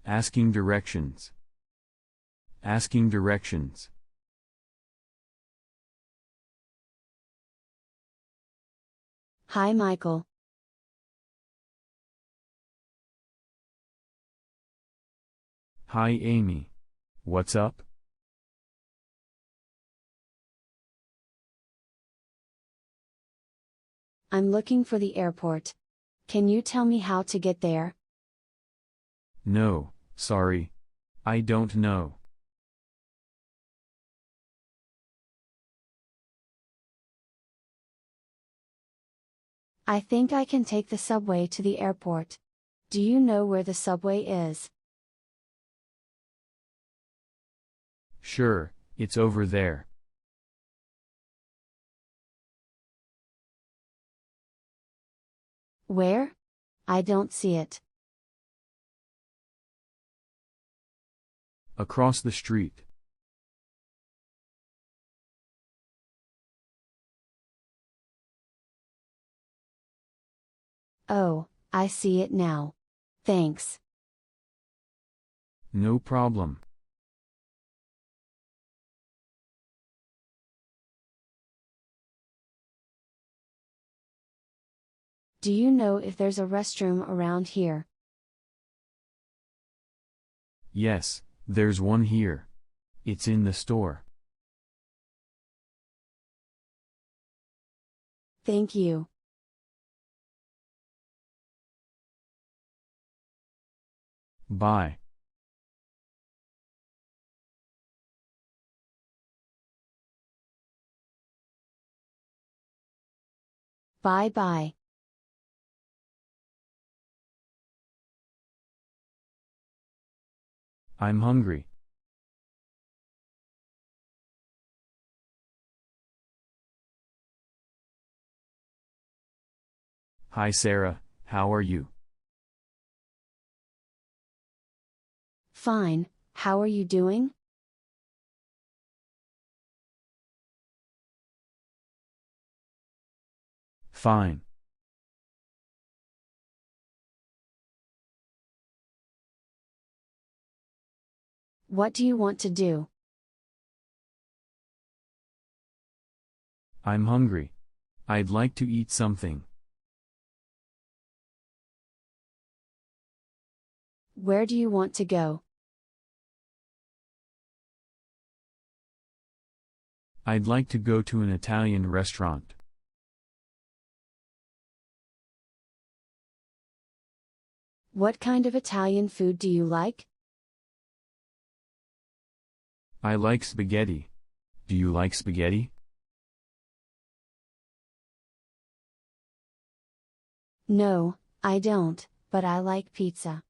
Asking directions. Asking directions. Hi Michael. Hi Amy. What's up? I'm looking for the airport. Can you tell me how to get there? No, sorry. I don't know. I think I can take the subway to the airport. Do you know where the subway is? Sure, it's over there. Where? I don't see it. Across the street. Oh, I see it now. Thanks. No problem. Do you know if there's a restroom around here? Yes, there's one here. It's in the store. Thank you. Bye. Bye bye. I'm hungry. Hi Sarah, how are you? Fine, how are you doing? Fine. What do you want to do? I'm hungry. I'd like to eat something. Where do you want to go? I'd like to go to an Italian restaurant. What kind of Italian food do you like? I like spaghetti. Do you like spaghetti? No, I don't, but I like pizza.